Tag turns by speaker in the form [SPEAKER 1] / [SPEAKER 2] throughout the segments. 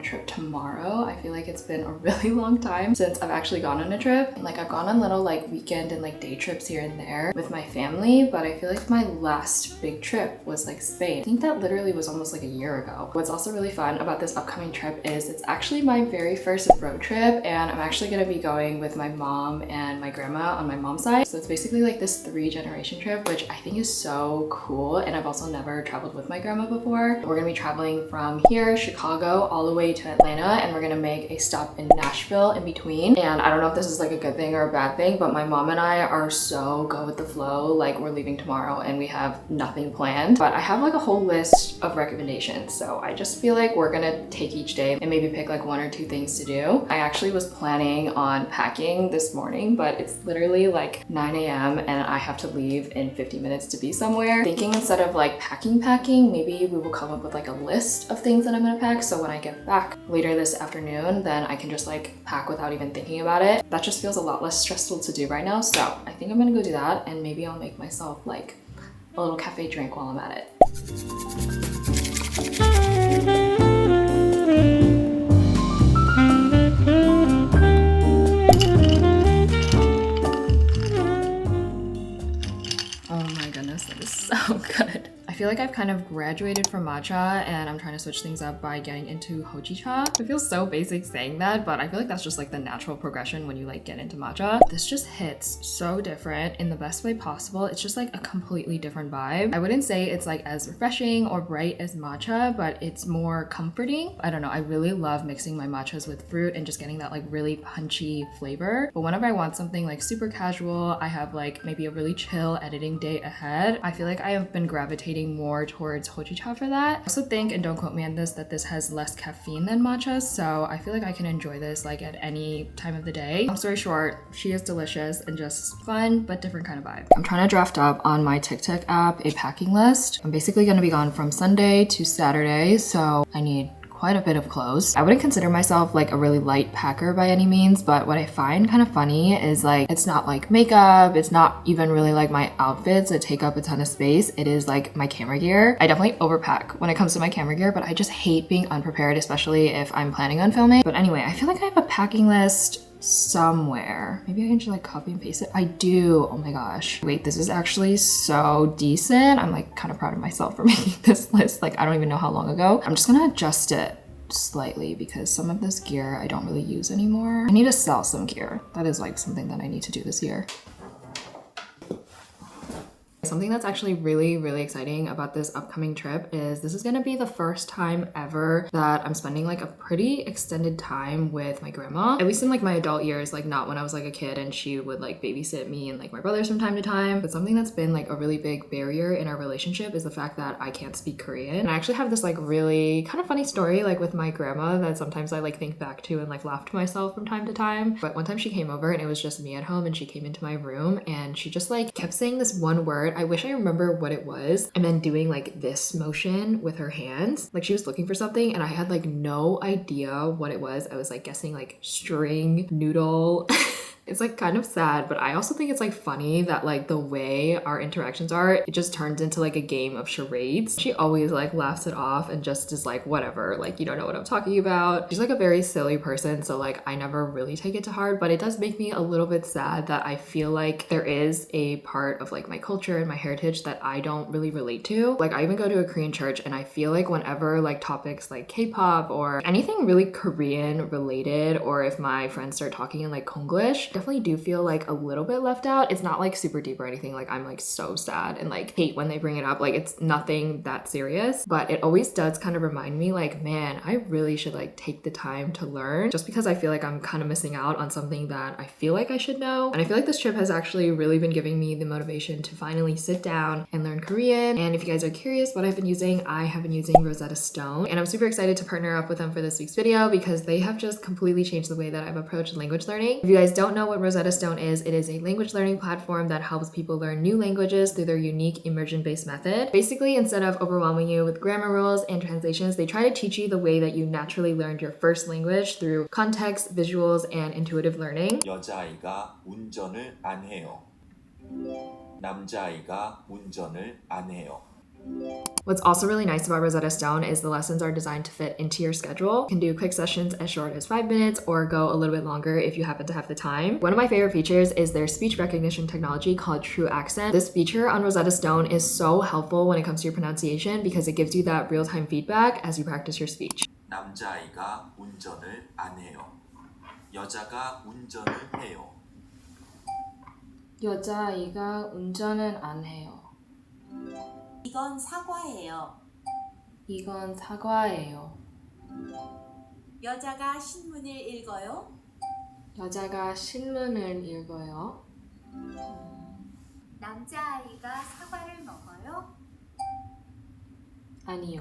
[SPEAKER 1] a trip tomorrow. I feel like it's been a really long time since I've actually gone on a trip. Like I've gone on little like weekend and like day trips here and there with my family, but I feel like my last big trip was like Spain. I think that literally was almost like a year ago. What's also really fun about this upcoming trip is it's actually my very first road trip, and I'm actually gonna be going with my mom and my grandma on my mom's side. So it's basically like this 3-generation trip, which I think is so cool. And I've also never traveled with my grandma before. We're gonna be traveling from here, Chicago, all the way to Atlanta, and we're gonna make a stop in Nashville in between. And I don't know if this is like a good thing or a bad thing, but my mom and I are so go with the flow. Like we're leaving tomorrow and we have nothing planned, but I have like a whole list of recommendations. So I just feel like we're gonna take each day and maybe pick like 1 or 2 things to do. I actually was planning on packing this morning, but it's literally like 9 a.m. and I have to leave in 50 minutes to be somewhere. Thinking instead of like packing, maybe we will come up with like a list of things that I'm gonna pack. So when I get back later this afternoon, then I can just like pack without even thinking about it. That just feels a lot less stressful to do right now. So I think I'm gonna go do that, and maybe I'll make myself like a little cafe drink while I'm at it. Oh my goodness, that is so good. I feel like I've kind of graduated from matcha, and I'm trying to switch things up by getting into hojicha. It feels so basic saying that, but I feel like that's just like the natural progression when you like get into matcha. This just hits so different in the best way possible. It's just like a completely different vibe. I wouldn't say it's like as refreshing or bright as matcha, but it's more comforting. I don't know, I really love mixing my matchas with fruit and just getting that like really punchy flavor. But whenever I want something like super casual, I have like maybe a really chill editing day ahead, I feel like I have been gravitating more towards hojicha for that. I also think, and don't quote me on this, that this has less caffeine than matcha, so I feel like I can enjoy this like at any time of the day. Long story short, she is delicious and just fun but different kind of vibe. I'm trying to draft up on my TikTok app a packing list. I'm basically going to be gone from Sunday to Saturday, so I need quite a bit of clothes. I wouldn't consider myself like a really light packer by any means, but what I find kind of funny is like it's not like makeup, it's not even really like my outfits that take up a ton of space. It is like my camera gear. I definitely overpack when it comes to my camera gear, but I just hate being unprepared, especially if I'm planning on filming. But anyway, I feel like I have a packing list somewhere. Maybe I can just like copy and paste it. I do. Oh my gosh. Wait, this is actually so decent. I'm like kind of proud of myself for making this list. Like I don't even know how long ago. I'm just gonna adjust it slightly because some of this gear I don't really use anymore. I need to sell some gear. That is like something that I need to do this year. Something that's actually really exciting about this upcoming trip is this is gonna be the first time ever that I'm spending like a pretty extended time with my grandma. At least in like my adult years, like not when I was like a kid and she would like babysit me and like my brothers from time to time. But something that's been like a really big barrier in our relationship is the fact that I can't speak Korean. And I actually have this like really kind of funny story like with my grandma that sometimes I like think back to and like laugh to myself from time to time. But one time she came over and it was just me at home, and she came into my room and she just like kept saying this one word. I wish I remember what it was, and then doing like this motion with her hands. Like she was looking for something and I had like no idea what it was. I was like guessing like string, noodle. It's like kind of sad, but I also think it's like funny that like the way our interactions are, it just turns into like a game of charades. She always like laughs it off and just is like, whatever, like you don't know what I'm talking about. She's like a very silly person, so like I never really take it to heart, but it does make me a little bit sad that I feel like there is a part of like my culture and my heritage that I don't really relate to. Like I even go to a Korean church and I feel like whenever like topics like K-pop or anything really Korean related, or if my friends start talking in like Konglish, definitely do feel like a little bit left out. It's not like super deep or anything. Like I'm like so sad and like hate when they bring it up. Like it's nothing that serious, but it always does kind of remind me like, man, I really should like take the time to learn, just because I feel like I'm kind of missing out on something that I feel like I should know. And I feel like this trip has actually really been giving me the motivation to finally sit down and learn Korean. And if you guys are curious what I've been using, I have been using Rosetta Stone, and I'm super excited to partner up with them for this week's video because they have just completely changed the way that I've approached language learning. If you guys don't know what Rosetta Stone is, it is a language learning platform that helps people learn new languages through their unique immersion-based method. Basically, instead of overwhelming you with grammar rules and translations, they try to teach you the way that you naturally learned your first language through context, visuals, and intuitive learning.
[SPEAKER 2] 여자아이가 운전을 안 해요. 남자아이가 운전을 안 해요.
[SPEAKER 1] What's also really nice about Rosetta Stone is the lessons are designed to fit into your schedule. You can do quick sessions as short as 5 minutes or go a little bit longer if you happen to have the time. One of my favorite features is their speech recognition technology called True Accent. This feature on Rosetta Stone is so helpful when it comes to your pronunciation because it gives you that real-time feedback as you practice your speech.
[SPEAKER 2] 남자아이가 운전을 안 해요. 여자가 운전을 해요.
[SPEAKER 1] 여자아이가 운전은 안 해요.
[SPEAKER 3] 이건 사과예요.
[SPEAKER 1] 이건 사과예요.
[SPEAKER 3] 여자가 신문을 읽어요.
[SPEAKER 1] 여자가 신문을 읽어요.
[SPEAKER 3] 남자아이가 사과를 먹어요.
[SPEAKER 1] 아니요.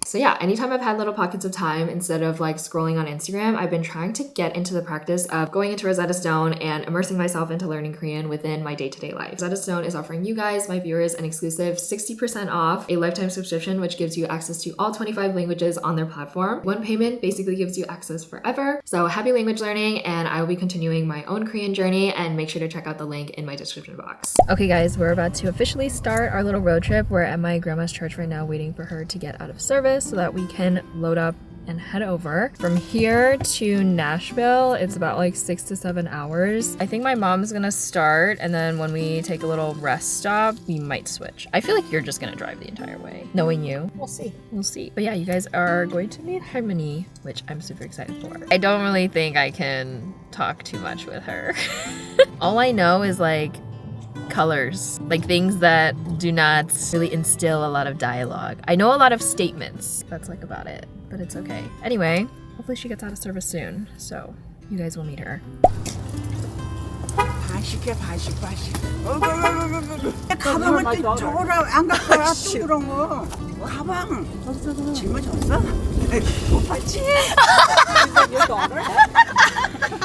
[SPEAKER 1] So yeah, anytime I've had little pockets of time, instead of like scrolling on Instagram, I've been trying to get into the practice of going into Rosetta Stone and immersing myself into learning Korean within my day-to-day life. Rosetta Stone is offering you guys, my viewers, an exclusive 60% off, a lifetime subscription, which gives you access to all 25 languages on their platform. One payment basically gives you access forever. So happy language learning, and I will be continuing my own Korean journey, and make sure to check out the link in my description box. Okay guys, we're about to officially start our little road trip. We're at my grandma's church right now waiting for her to get out of service so that we can load up and head over. From here to Nashville, it's about like 6 to 7 hours. I think my mom's gonna start, and then when we take a little rest stop, we might switch. I feel like you're just gonna drive the entire way. Knowing you, we'll see. We'll see. But yeah, you guys are going to meet Harmony, which I'm super excited for. I don't really think I can talk too much with her. All I know is like colors, like things that do not really instill a lot of dialogue. I know a lot of statements. That's like about it, but it's okay. Anyway, hopefully she gets out of service soon, so you guys will meet her.
[SPEAKER 4] 반씩해 반씩. 가방은 또 저거라 안 갖고 와 또 그런 거. 가방 짊어졌어? 못 봤지?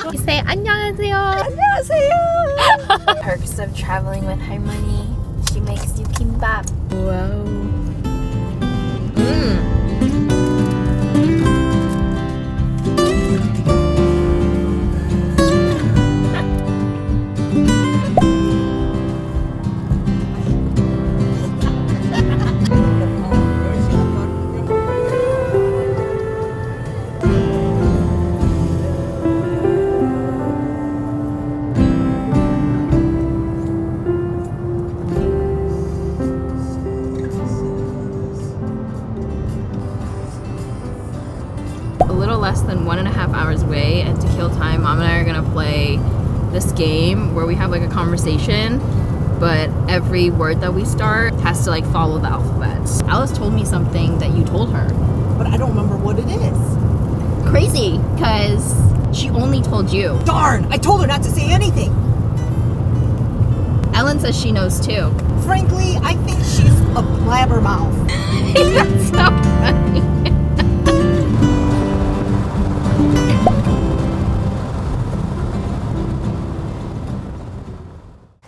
[SPEAKER 1] You say 안녕하세요.
[SPEAKER 4] 안녕하세요.
[SPEAKER 1] Perks of traveling with Harmony. She makes you kimbap. Wow. Less than 1.5 hours away, and to kill time, Mom and I are gonna play this game where we have like a conversation, but every word that we start has to like follow the alphabet. Alice told me something that you told her,
[SPEAKER 4] but I don't remember what it is.
[SPEAKER 1] Crazy, because she only told you.
[SPEAKER 4] Darn! I told her not to say anything.
[SPEAKER 1] Ellen says she knows too.
[SPEAKER 4] Frankly, I think she's a blabbermouth.
[SPEAKER 1] That's so funny.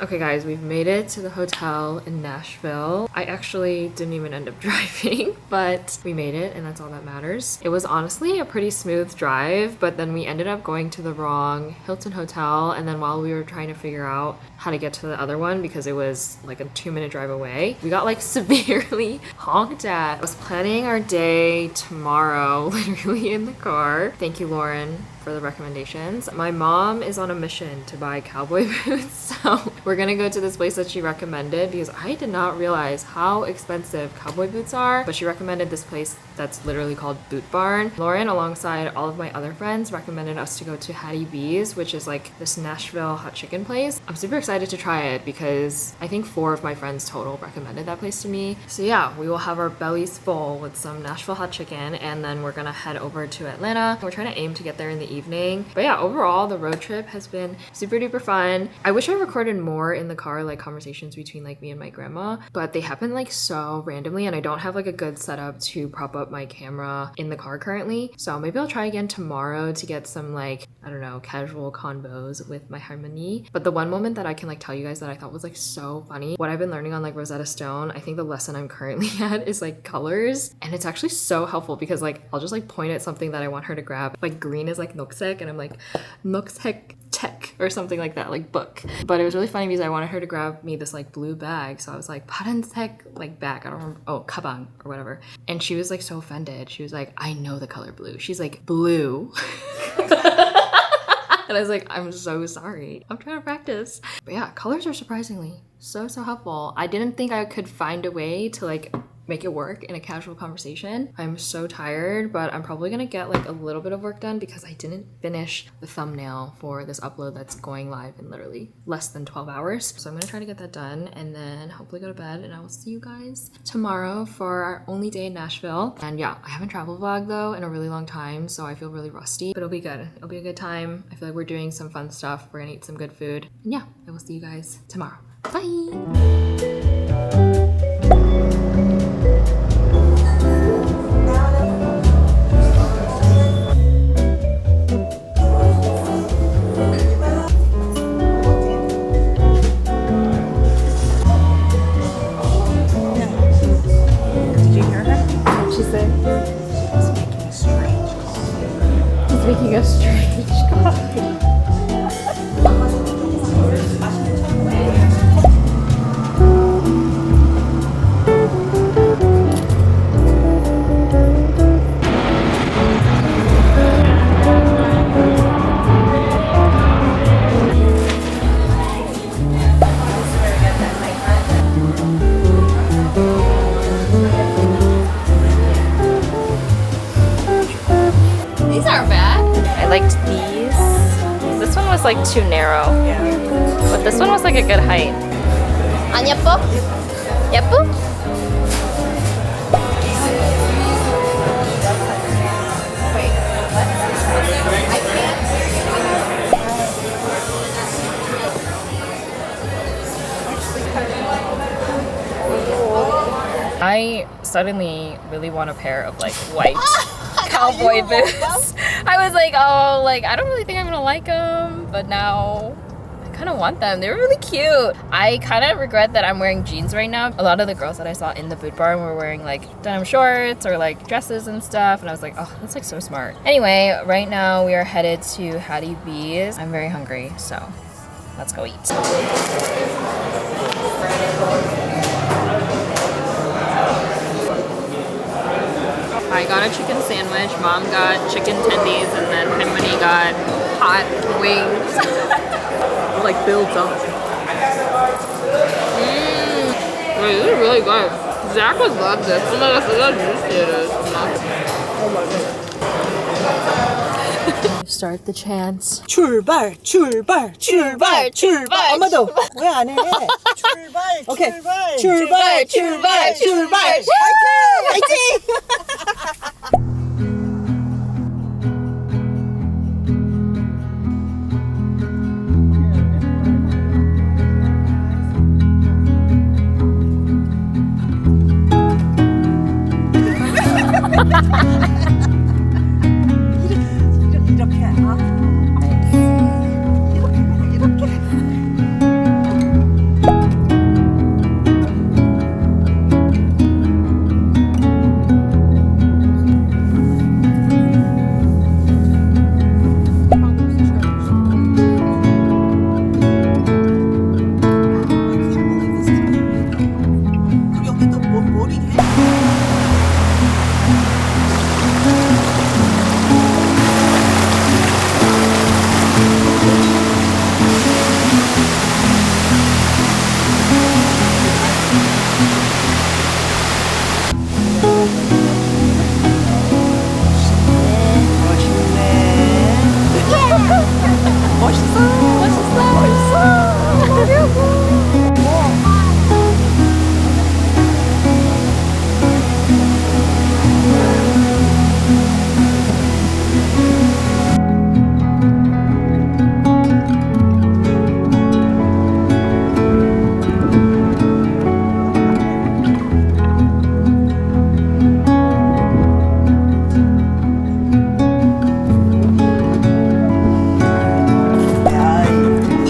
[SPEAKER 1] Okay guys, we've made it to the hotel in Nashville. I actually didn't even end up driving, but we made it and that's all that matters. It was honestly a pretty smooth drive, but then we ended up going to the wrong Hilton hotel, and then while we were trying to figure out how to get to the other one because it was like a 2-minute drive away, we got like severely honked at. I was planning our day tomorrow, literally in the car. Thank you, Lauren, for the recommendations. My mom is on a mission to buy cowboy boots, so we're gonna go to this place that she recommended because I did not realize how expensive cowboy boots are, but she recommended this place that's literally called Boot Barn. Lauren, alongside all of my other friends, recommended us to go to Hattie B's, which is like this Nashville hot chicken place. I'm super excited to try it because I think 4 of my friends total recommended that place to me. So yeah, we will have our bellies full with some Nashville hot chicken, and then we're gonna head over to Atlanta. We're trying to aim to get there in the evening. But yeah, overall, the road trip has been super duper fun. I wish I recorded more in the car, like conversations between like me and my grandma, but they happen like so randomly, and I don't have like a good setup to prop up my camera in the car currently. So maybe I'll try again tomorrow to get some like, I don't know, casual convos with my Harmony. But the one moment that I can like tell you guys that I thought was like so funny, what I've been learning on like Rosetta Stone, I think the lesson I'm currently at is like colors, and it's actually so helpful because like I'll just like point at something that I want her to grab. Like green is like noksek, and I'm like noksek tek. or something like that, like book. But it was really funny because I wanted her to grab me this like blue bag. So I was like, 파란색 like bag. I don't remember. Oh, 가방 or whatever. And she was like so offended. She was like, I know the color blue. She's like, blue. And I was like, I'm so sorry. I'm trying to practice. But yeah, colors are surprisingly so helpful. I didn't think I could find a way to like make it work in a casual conversation. I'm so tired, but I'm probably gonna get like a little bit of work done because I didn't finish the thumbnail for this upload that's going live in literally less than 12 hours. So I'm gonna try to get that done and then hopefully go to bed, and I will see you guys tomorrow for our only day in Nashville. And yeah, I haven't travel vlogged though in a really long time, so I feel really rusty, but it'll be good. It'll be a good time. I feel like we're doing some fun stuff. We're gonna eat some good food. And yeah, I will see you guys tomorrow. Bye! Making a strange coffee. These aren't bad. I liked these. This one was like too narrow. But this one was like a good height. 안 예뻐? 예뻐? I suddenly really want a pair of like white cowboy boots. I was like, oh, like I don't really think I'm gonna like them, but now I kind of want them. They're really cute. I kind of regret that I'm wearing jeans right now. A lot of the girls that I saw in the boot barn were wearing like denim shorts or like dresses and stuff, and I was like, oh, that's like so smart. Anyway, right now we are headed to Hattie B's. I'm very hungry, so let's go eat. I got a chicken sandwich, mom got chicken tendies, and then Penmani got hot wings. It like builds up. Wait, this is really good. Zach would love this. Oh my gosh, look how juicy it is. Oh my god. Start the chants.
[SPEAKER 4] 출발, 출발, 출발, 출발. 엄마도 왜 안 해? 출발, 오케이. 출발, 출발, 출발. 화이팅! 화이팅!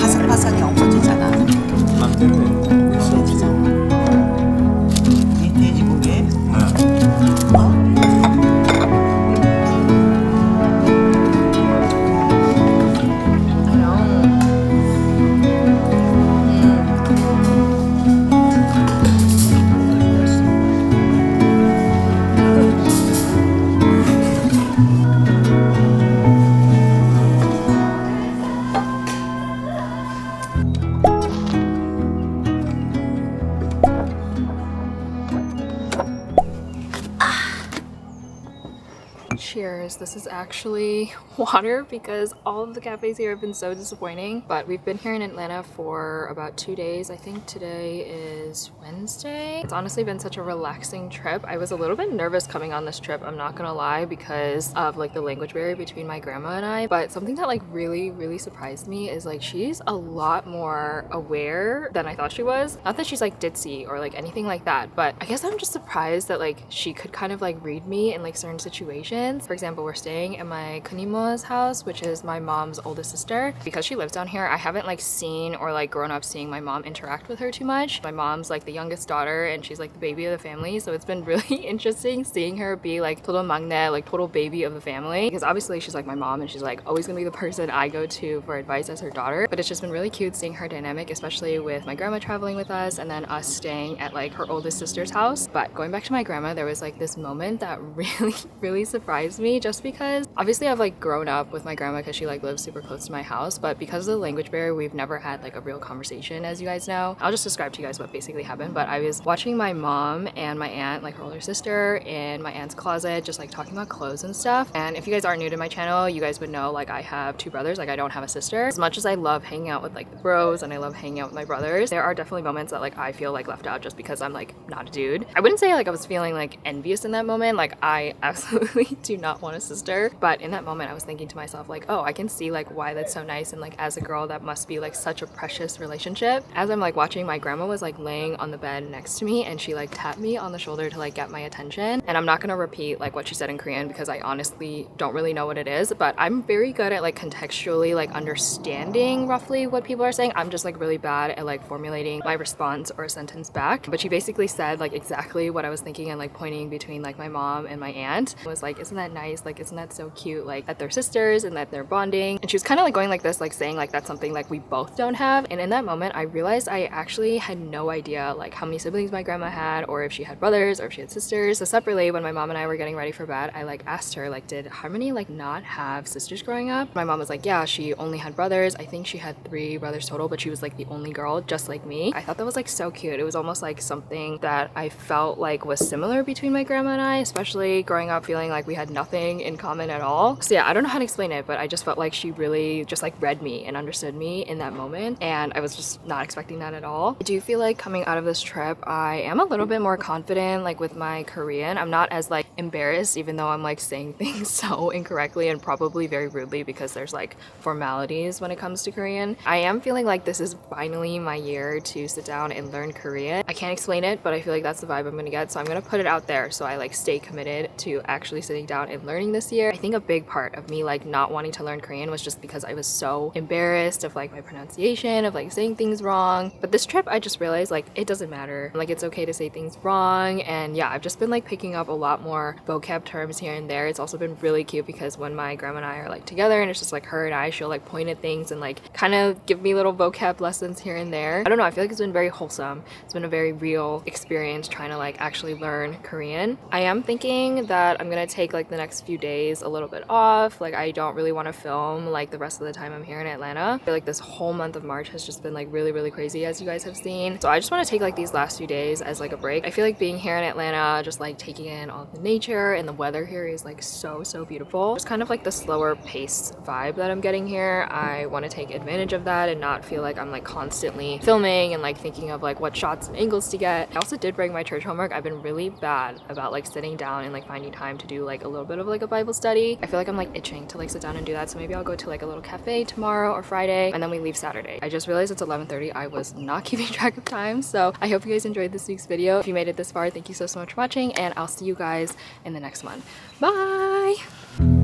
[SPEAKER 4] 바삭바삭이 없어지잖아.
[SPEAKER 1] guys, this is actually water because all of the cafes here have been so disappointing. But we've been here in Atlanta for about 2 days. I think today is Wednesday. It's honestly been such a relaxing trip. I was a little bit nervous coming on this trip, I'm not gonna lie, because of like the language barrier between my grandma and I. But something that like really surprised me is like she's a lot more aware than I thought she was. Not that she's like ditzy or like anything like that, but I guess I'm just surprised that like she could kind of like read me in like certain situations. For example, we're staying at my kunimo's house, which is my mom's oldest sister. Because she lives down here, I haven't like seen or like grown up seeing my mom interact with her too much. My mom's like the youngest daughter and she's like the baby of the family, so it's been really interesting seeing her be like total maknae, like total baby of the family, because obviously she's like my mom and she's like always gonna be the person I go to for advice as her daughter. But it's just been really cute seeing her dynamic, especially with my grandma traveling with us and then us staying at like her oldest sister's house. But going back to my grandma, there was like this moment that really surprised me, just because obviously I've like grown up with my grandma because she like lives super close to my house, but because of the language barrier we've never had like a real conversation, as you guys know. I'll just describe to you guys what basically happened. But I was watching my mom and my aunt, like her older sister, in my aunt's closet just like talking about clothes and stuff. And if you guys are new to my channel, you guys would know like I have 2 brothers, like I don't have a sister. As much as I love hanging out with like the bros and I love hanging out with my brothers, there are definitely moments that like I feel like left out just because I'm like not a dude. I wouldn't say like I was feeling like envious in that moment, like I absolutely do not want a sister, but in that moment I was thinking to myself like, oh, I can see like why that's so nice, and like as a girl that must be like such a precious relationship. As I'm like watching, my grandma was like laying on the bed next to me and she like tapped me on the shoulder to like get my attention. And I'm not gonna repeat like what she said in Korean because I honestly don't really know what it is, but I'm very good at like contextually like understanding roughly what people are saying. I'm just like really bad at like formulating my response or a sentence back. But she basically said like exactly what I was thinking and like pointing between like my mom and my aunt. It was like, isn't that nice? Like, isn't that so cute? Like that they're sisters and that they're bonding. And she was kind of like going like this, like saying like that's something like we both don't have. And in that moment I realized I actually had no idea like how many siblings my grandma had, or if she had brothers or if she had sisters. So separately, when my mom and I were getting ready for bed, I like asked her like, did Harmony like not have sisters growing up? My mom was like, yeah, she only had brothers. I think she had 3 brothers total, but she was like the only girl, just like me. I thought that was like so cute. It was almost like something that I felt like was similar between my grandma and I, especially growing up feeling like we had nothing in common at all. So yeah, I don't know how to explain it, but I just felt like she really just like read me and understood me in that moment, and I was just not expecting that at all. I do feel like coming out of this trip, I am a little bit more confident like with my Korean. I'm not as like embarrassed, even though I'm like saying things so incorrectly and probably very rudely because there's like formalities when it comes to Korean. I am feeling like this is finally my year to sit down and learn Korean. I can't explain it, but I feel like that's the vibe I'm gonna get, so I'm gonna put it out there so I like stay committed to actually sitting down and learning this year. I think a big part of me like not wanting to learn Korean was just because I was so embarrassed of like my pronunciation, of like saying things wrong. But this trip I just realized like it doesn't matter, like it's okay to say things wrong. And yeah, I've just been like picking up a lot more vocab terms here and there. It's also been really cute because when my grandma and I are like together and it's just like her and I, she'll like point at things and like kind of give me little vocab lessons here and there. I don't know, I feel like it's been very wholesome. It's been a very real experience trying to like actually learn Korean. I am thinking that I'm gonna take like the next few days a little bit off. Like I don't really want to film like the rest of the time I'm here in Atlanta. I feel like this whole month of March has just been like really crazy, as you guys have seen. So I just want to take like these last few days as like a break. I feel like being here in Atlanta, just like taking in all the nature, and the weather here is like so beautiful. Just kind of like the slower paced vibe that I'm getting here. I want to take advantage of that and not feel like I'm like constantly filming and like thinking of like what shots and angles to get. I also did bring my church homework. I've been really bad about like sitting down and like finding time to do like a little bit of like a Bible study. I feel like I'm like itching to like sit down and do that, so maybe I'll go to like a little cafe tomorrow or Friday, and then we leave Saturday. I just realized it's 11:30. I was not keeping track of time, so I hope you guys enjoyed this week's video. If you made it this far, thank you so much for watching, and I'll see you guys in the next one. Bye!